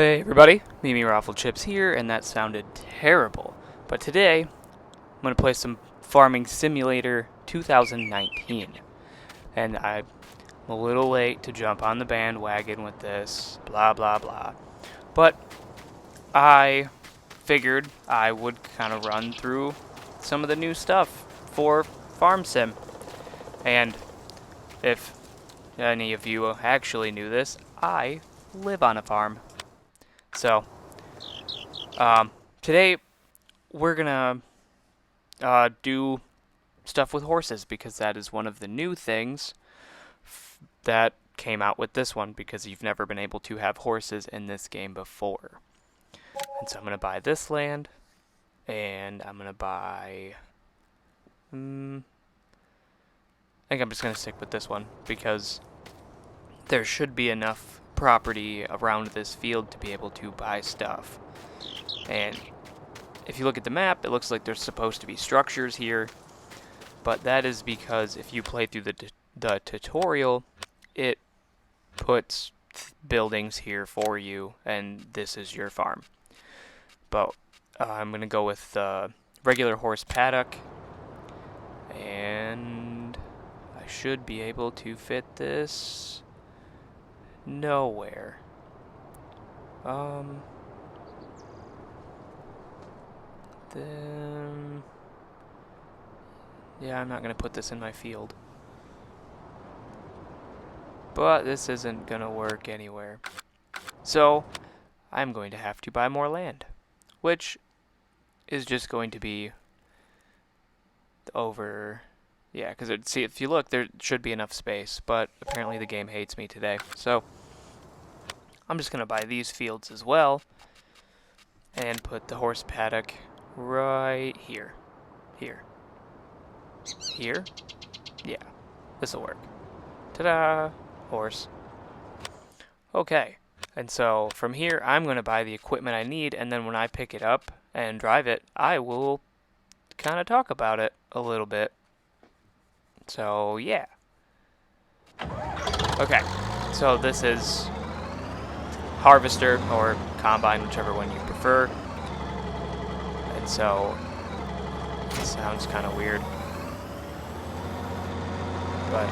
Hey everybody, Mimi Raffle Chips here, and that sounded terrible. But today, I'm going to play some Farming Simulator 2019. And I'm a little late to jump on the bandwagon with this, blah blah blah. But I figured I would kind of run through some of the new stuff for Farm Sim. And if any of you actually knew this, I live on a farm. So, today we're gonna do stuff with horses because that is one of the new things that came out with this one because you've never been able to have horses in this game before. And so I'm gonna buy this land, and I'm gonna buy. I think I'm just gonna stick with this one because there should be enough property around this field to be able to buy stuff. And if you look at the map, it looks like there's supposed to be structures here, but that is because if you play through the tutorial, it puts buildings here for you, and this is your farm. But I'm going to go with the regular horse paddock, and I should be able to fit this nowhere. Then yeah, I'm not gonna put this in my field. But this isn't gonna work anywhere. So I'm going to have to buy more land, which is just going to be over. Yeah, because see, if you look, there should be enough space, but apparently the game hates me today. So I'm just gonna buy these fields as well and put the horse paddock right here. Here. Yeah, this'll work. Ta-da! Horse. Okay, and so from here I'm going to buy the equipment I need, and then when I pick it up and drive it, I will kind of talk about it a little bit. So yeah. Okay, so this is harvester or combine, whichever one you prefer. And so it sounds kind of weird. But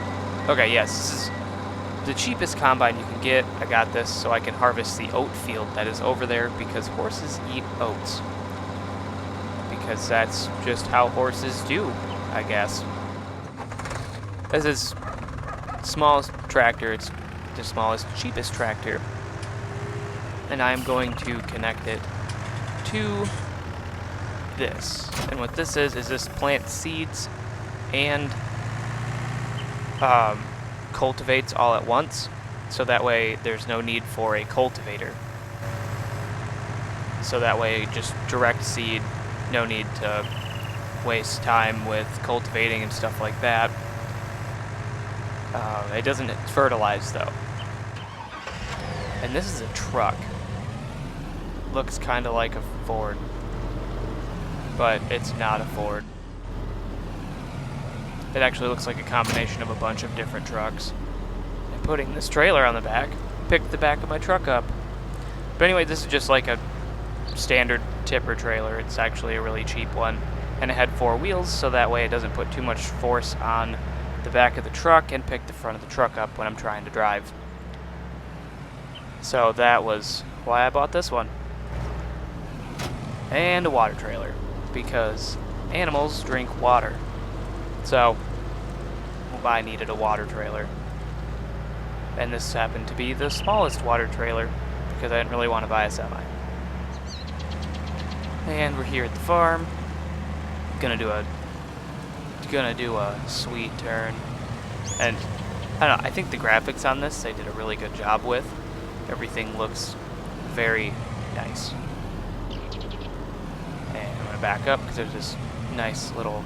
okay, yes, this is the cheapest combine you can get. I got this so I can harvest the oat field that is over there because horses eat oats. Because that's just how horses do, I guess. This is smallest tractor. It's the smallest, cheapest tractor. And I'm going to connect it to this. And what this is this plants seeds and cultivates all at once. So that way there's no need for a cultivator. So that way just direct seed, no need to waste time with cultivating and stuff like that. It doesn't fertilize though. And this is a truck. Looks kind of like a Ford, but it's not a Ford. It actually looks like a combination of a bunch of different trucks. And putting this trailer on the back picked the back of my truck up. But anyway, this is just like a standard tipper trailer. It's actually a really cheap one. And it had 4 wheels, so that way it doesn't put too much force on the back of the truck and pick the front of the truck up when I'm trying to drive. So that was why I bought this one. And a water trailer, because animals drink water. So I needed a water trailer. And this happened to be the smallest water trailer because I didn't really want to buy a semi. And we're here at the farm. Gonna do a sweet turn. And I don't know, I think the graphics on this they did a really good job with. Everything looks very nice. And I'm gonna back up because there's this nice little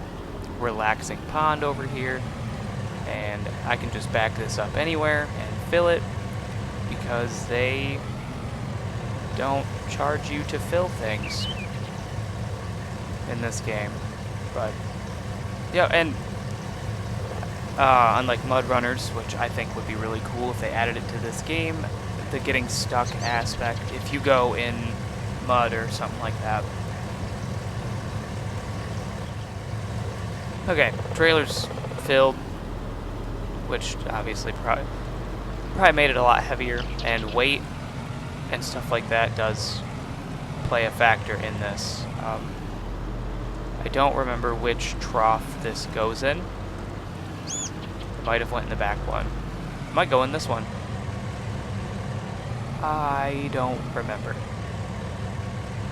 relaxing pond over here, and I can just back this up anywhere and fill it because they don't charge you to fill things in this game. But yeah, and unlike Mud Runners, which I think would be really cool if they added it to this game, the getting stuck aspect if you go in mud or something like that. Okay, trailer's filled, which obviously probably made it a lot heavier, and weight and stuff like that does play a factor in this. I don't remember which trough this goes in. It might have went in the back one. It might go in this one. I don't remember.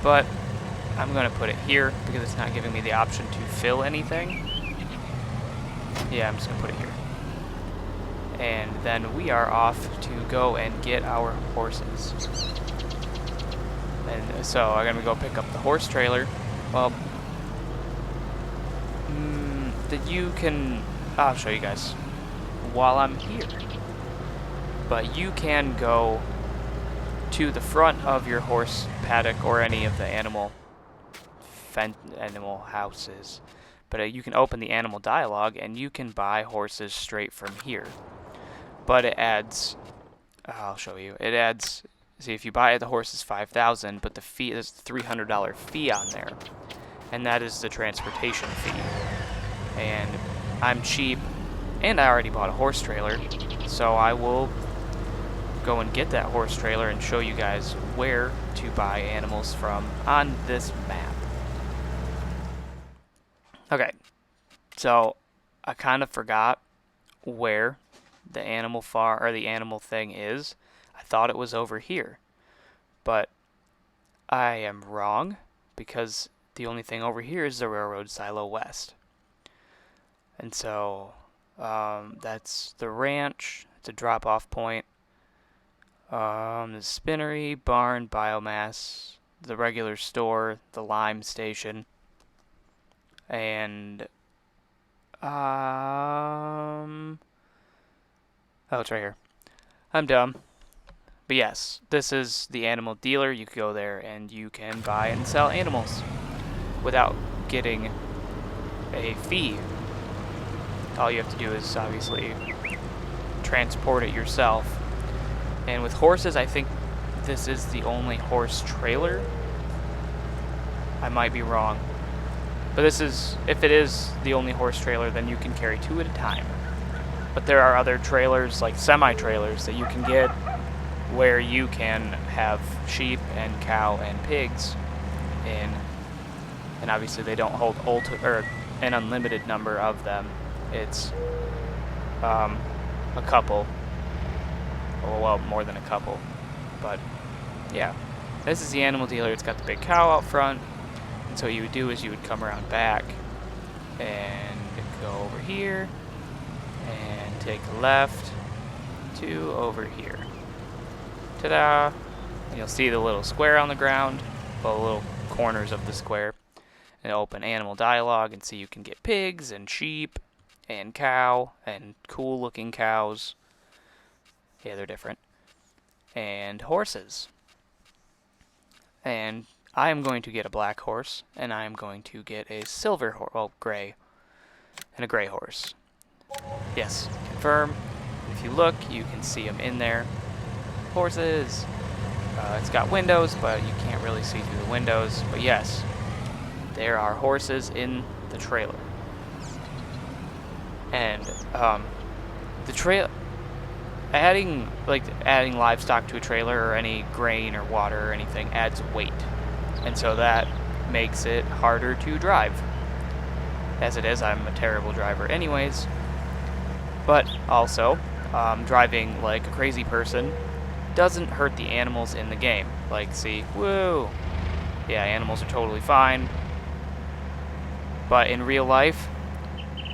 But I'm going to put it here because it's not giving me the option to fill anything. Yeah, I'm just going to put it here. And then we are off to go and get our horses. And so I'm going to go pick up the horse trailer. Well, that you can... I'll show you guys while I'm here. But you can go to the front of your horse paddock or any of the animal houses. But you can open the animal dialogue and you can buy horses straight from here. But it adds... I'll show you. It adds... See, if you buy the horse is $5,000, but the fee is a $300 fee on there. And that is the transportation fee. And I'm cheap, and I already bought a horse trailer, so I will go and get that horse trailer and show you guys where to buy animals from on this map. Okay, so I kind of forgot where the animal farm or the animal thing is. I thought it was over here, but I am wrong because the only thing over here is the Railroad Silo West. And so that's the ranch. It's a drop-off point. The spinnery, barn, biomass, the regular store, the lime station, and oh, it's right here. I'm dumb. But yes, this is the animal dealer. You can go there and you can buy and sell animals without getting a fee. All you have to do is obviously transport it yourself. And with horses, I think this is the only horse trailer. I might be wrong. But this is, if it is the only horse trailer, then you can carry 2 at a time. But there are other trailers, like semi-trailers, that you can get where you can have sheep and cow and pigs in. And obviously they don't hold an unlimited number of them. It's a couple. Well, more than a couple. But yeah, this is the animal dealer. It's got the big cow out front. And so what you would do is you would come around back and go over here and take a left to over here. Ta-da! And you'll see the little square on the ground, well, the little corners of the square. And open animal dialogue and see you can get pigs and sheep and cow and cool looking cows. Yeah, they're different. And horses. And I am going to get a black horse, and I am going to get a silver horse, well, gray, and a gray horse. Yes, confirm. If you look, you can see them in there. Horses. It's got windows, but you can't really see through the windows. But yes, there are horses in the trailer. And the adding livestock to a trailer or any grain or water or anything adds weight. And so that makes it harder to drive. As it is, I'm a terrible driver anyways. But also, driving like a crazy person doesn't hurt the animals in the game. Like, see, woo! Yeah, animals are totally fine. But in real life,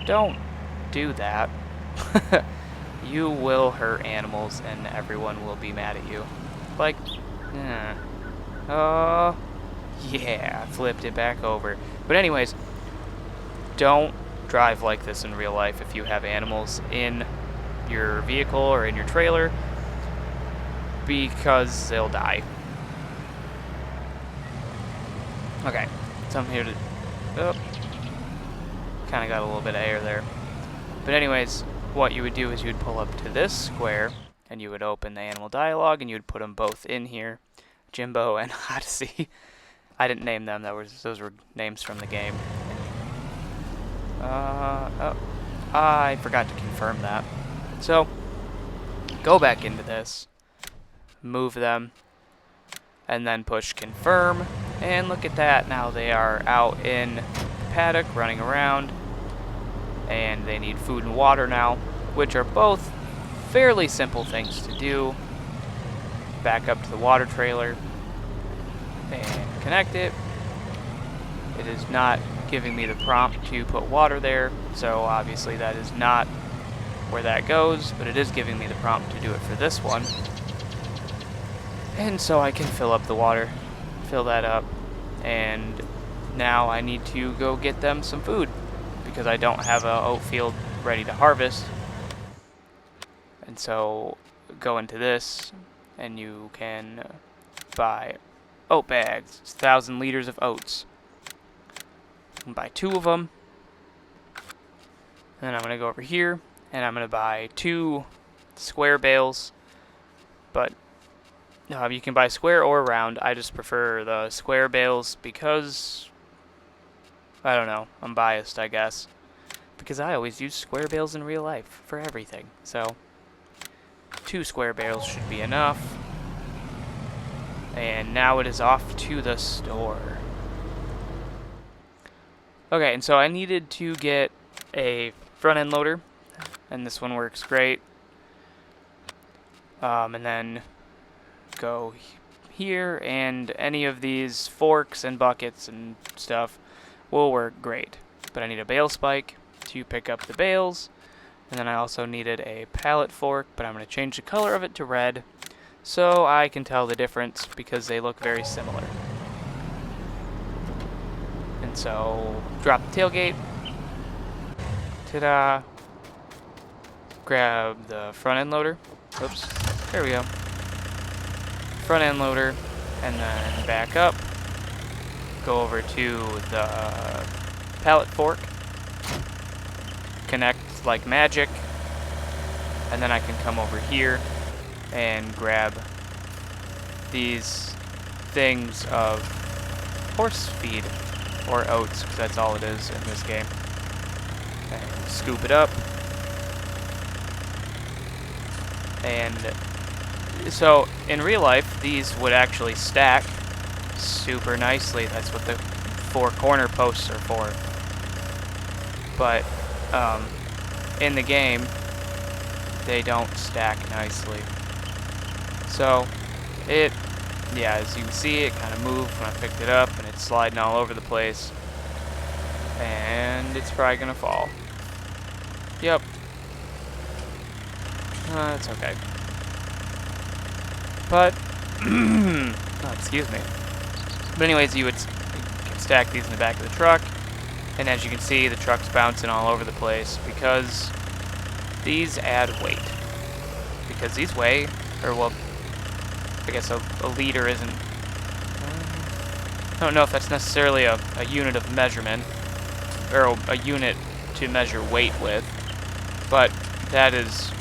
don't do that. You will hurt animals and everyone will be mad at you. Like, oh, yeah, flipped it back over. But anyways, don't drive like this in real life if you have animals in your vehicle or in your trailer, because they'll die. Okay, so I'm here to... Oh, kind of got a little bit of air there. But anyways, what you would do is you would pull up to this square, and you would open the animal dialogue, and you would put them both in here, Jimbo and Odyssey. I didn't name them. Those were names from the game. Oh, I forgot to confirm that. So, go back into this, move them, and then push confirm, and look at that. Now they are out in the paddock running around, and they need food and water now, which are both fairly simple things to do. Back up to the water trailer and connect it. It is not giving me the prompt to put water there, so obviously that is not where that goes, but it is giving me the prompt to do it for this one. And so I can fill up the water, fill that up, and now I need to go get them some food because I don't have a oat field ready to harvest. And so go into this and you can buy oat bags. It's 1,000 liters of oats. You can buy 2 of them. And then I'm going to go over here and I'm going to buy 2 square bales. But you can buy square or round. I just prefer the square bales because, I don't know, I'm biased, I guess. Because I always use square bales in real life for everything. So 2 square bales should be enough. And now it is off to the store. Okay, and so I needed to get a front end loader, and this one works great. And then go here, and any of these forks and buckets and stuff will work great. But I need a bale spike to pick up the bales, and then I also needed a pallet fork, but I'm going to change the color of it to red so I can tell the difference because they look very similar. And so drop the tailgate, ta-da, grab the front end loader, oops, there we go, front end loader, and then back up, go over to the pallet fork, connect like magic, and then I can come over here and grab these things of horse feed or oats, because that's all it is in this game, and scoop it up. And so in real life these would actually stack super nicely. That's what the 4 corner posts are for. But in the game they don't stack nicely. So as you can see, it kind of moved when I picked it up, and it's sliding all over the place, and it's probably gonna fall. Yep. It's okay. But oh, excuse me. But anyways, you can stack these in the back of the truck, and as you can see, the truck's bouncing all over the place because these add weight. Because these weigh, or well, I guess a liter isn't, I don't know if that's necessarily a unit of measurement, or a unit to measure weight with, but that is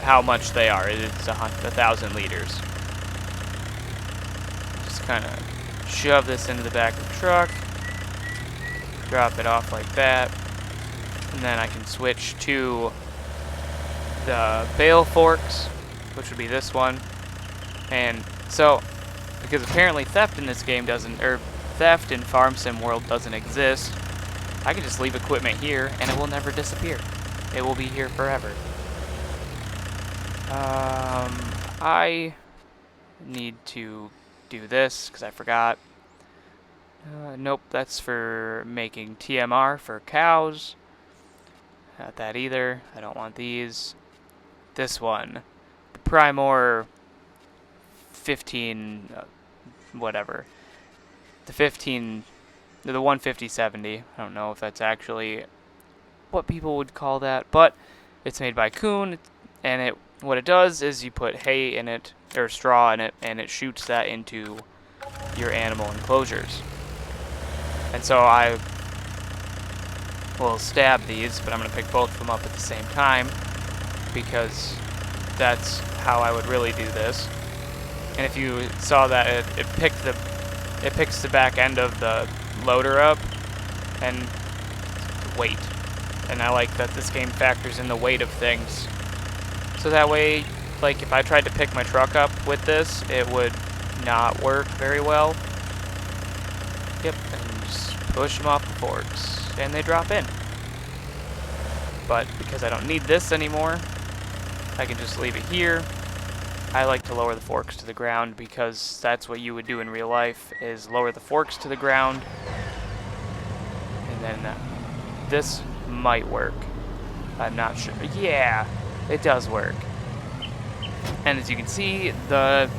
how much they are. It is 1,000 liters. Just kind of shove this into the back of the truck, drop it off like that, and then I can switch to the bale forks, which would be this one. And so, because apparently theft in this game doesn't, or theft in Farm Sim World doesn't exist, I can just leave equipment here and it will never disappear. It will be here forever. I need to do this because I forgot. Nope, that's for making TMR for cows. Not that either. I don't want these. This one, the Primor 15, whatever. The 15070. I don't know if that's actually what people would call that, but it's made by Kuhn, and what it does is you put hay in it, or straw in it, and it shoots that into your animal enclosures. And so I will stab these, but I'm going to pick both of them up at the same time, because that's how I would really do this. And if you saw that, it picks the back end of the loader up and weight. And I like that this game factors in the weight of things. So that way, like if I tried to pick my truck up with this, it would not work very well. Yep, and just push them off the forks, and they drop in. But because I don't need this anymore, I can just leave it here. I like to lower the forks to the ground because that's what you would do in real life, is lower the forks to the ground. And then this might work. I'm not sure. Yeah, it does work. And as you can see, the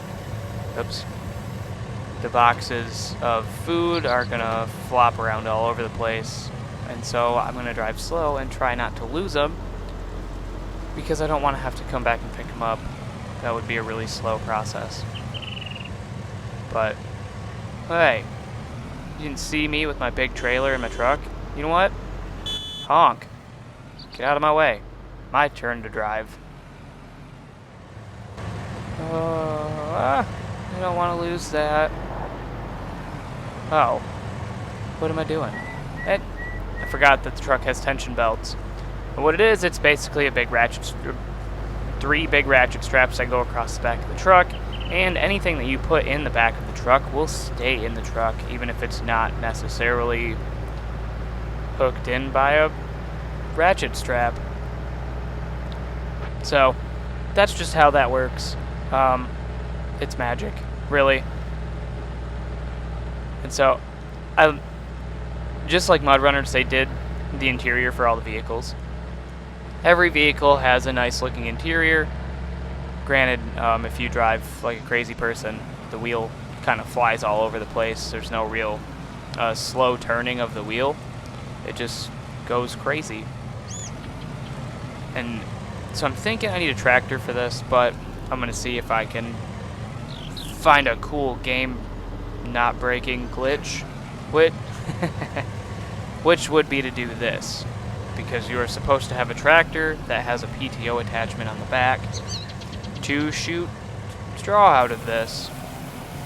boxes of food are gonna flop around all over the place. And so I'm gonna drive slow and try not to lose them, because I don't want to have to come back and pick them up. That would be a really slow process. But, hey, you didn't see me with my big trailer and my truck. You know what? Honk. Get out of my way. My turn to drive. I don't want to lose that. Oh. What am I doing? I forgot that the truck has tension belts. And what it is, it's basically a big three big ratchet straps that go across the back of the truck, and anything that you put in the back of the truck will stay in the truck, even if it's not necessarily hooked in by a ratchet strap. So that's just how that works. It's magic, really. And so just like Mud Runners, they did the interior for all the vehicles. Every vehicle has a nice looking interior. Granted, if you drive like a crazy person, the wheel kind of flies all over the place. There's no real slow turning of the wheel. It just goes crazy. And so I'm thinking I need a tractor for this, but I'm going to see if I can find a cool game not breaking glitch, which would be to do this. Because you are supposed to have a tractor that has a PTO attachment on the back to shoot straw out of this.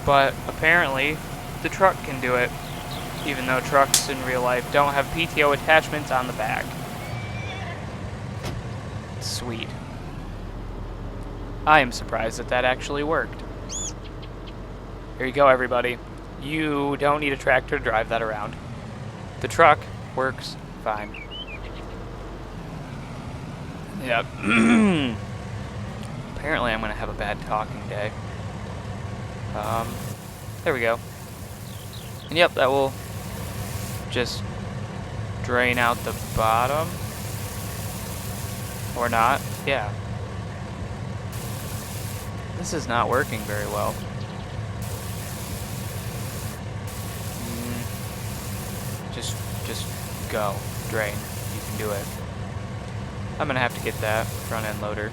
But apparently the truck can do it, even though trucks in real life don't have PTO attachments on the back. Sweet. I am surprised that that actually worked. Here you go, everybody. You don't need a tractor to drive that around. The truck works fine. Yep. Apparently I'm going to have a bad talking day. There we go. And yep, that will just drain out the bottom. Or not. Yeah. This is not working very well. Just go. Drain. You can do it. I'm gonna have to get that front end loader.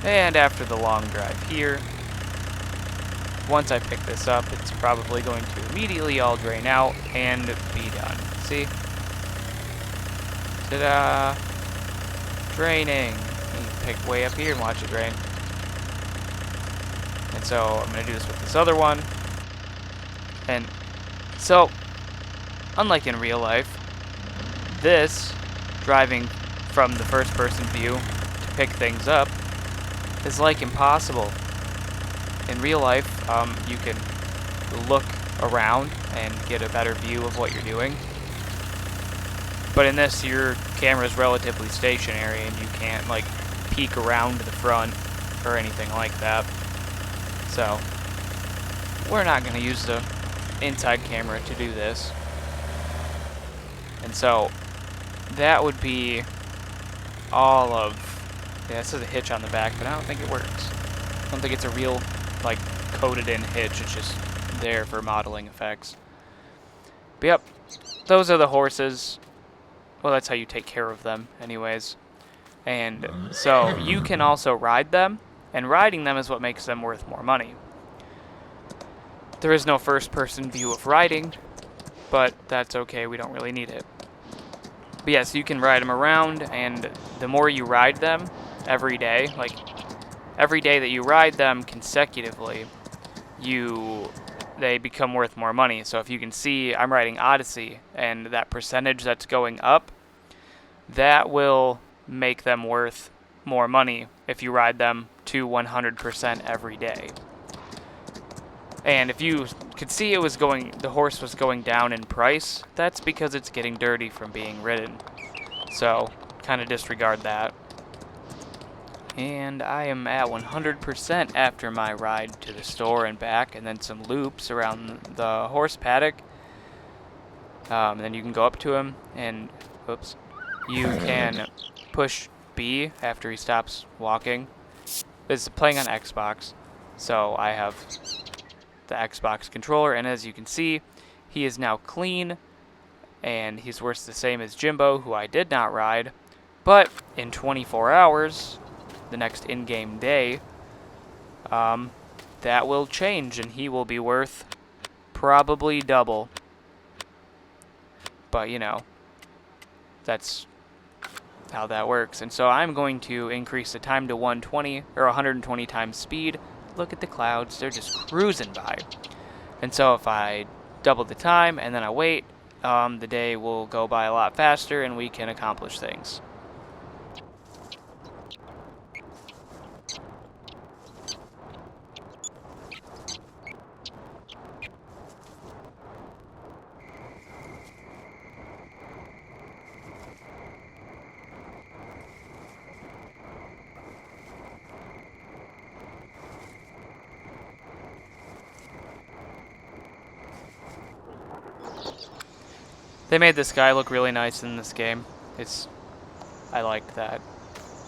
And after the long drive here, once I pick this up, it's probably going to immediately all drain out and be done. See? Ta-da! Draining. You can pick way up here and watch it drain. And so I'm gonna do this with this other one. And so, unlike in real life, this driving from the first person view to pick things up is like impossible. In real life, you can look around and get a better view of what you're doing. But in this, your camera is relatively stationary and you can't like peek around to the front or anything like that. So we're not going to use the inside camera to do this. And so that would be all of, yeah, this is a hitch on the back, but I don't think it works. I don't think it's a real, like, coated in hitch. It's just there for modeling effects. But yep, those are the horses. Well, that's how you take care of them anyways. And so you can also ride them, and riding them is what makes them worth more money. There is no first-person view of riding, but that's okay, we don't really need it. But yes, you can ride them around, and the more you ride them every day, like every day that you ride them consecutively, they become worth more money. So if you can see, I'm riding Odyssey, and that percentage that's going up, that will make them worth more money if you ride them to 100% every day. And if you could see the horse was going down in price, that's because it's getting dirty from being ridden. So, kind of disregard that. And I am at 100% after my ride to the store and back, and then some loops around the horse paddock. Then you can go up to him, and you can push B after he stops walking. This is playing on Xbox, so I have the Xbox controller, and as you can see, he is now clean, and he's worth the same as Jimbo, who I did not ride. But in 24 hours, the next in-game day, that will change, and he will be worth probably double. But, you know, that's how that works. And so I'm going to increase the time to 120, or 120 times speed. Look at the clouds, they're just cruising by. And so if I double the time and then I wait, the day will go by a lot faster and we can accomplish things. They made this guy look really nice in this game. I liked that.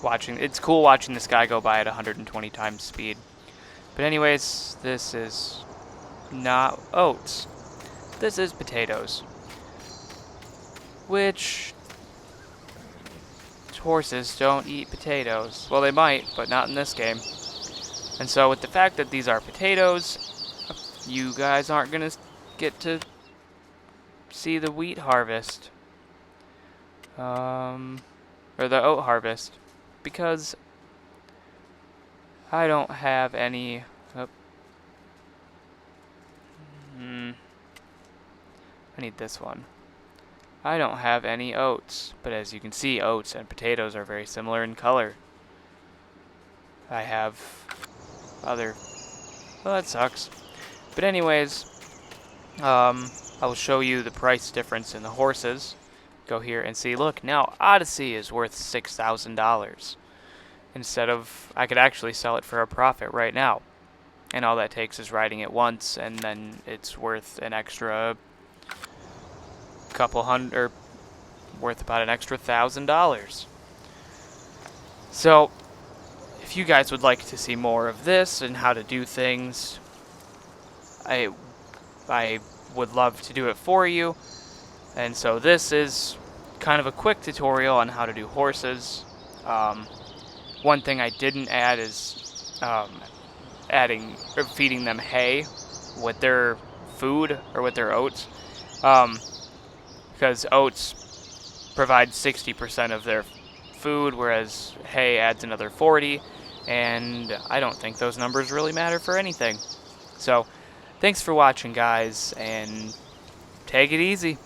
It's cool watching this guy go by at 120 times speed. But anyways, this is not oats. This is potatoes. Which horses don't eat potatoes. Well, they might, but not in this game. And so with the fact that these are potatoes, you guys aren't going to get to see the wheat harvest. Or the oat harvest. Because I don't have any... I need this one. I don't have any oats, but as you can see, oats and potatoes are very similar in color. I have other... Well, that sucks. But anyways, I will show you the price difference in the horses. Go here and see, look, now Odyssey is worth $6,000. Instead of, I could actually sell it for a profit right now. And all that takes is riding it once, and then it's worth an extra couple hundred, or worth about an extra $1,000. So, if you guys would like to see more of this and how to do things, I would love to do it for you. And so this is kind of a quick tutorial on how to do horses. One thing I didn't add is adding or feeding them hay with their food or with their oats, because oats provide 60% of their food, whereas hay adds another 40, and I don't think those numbers really matter for anything. So thanks for watching, guys, and take it easy.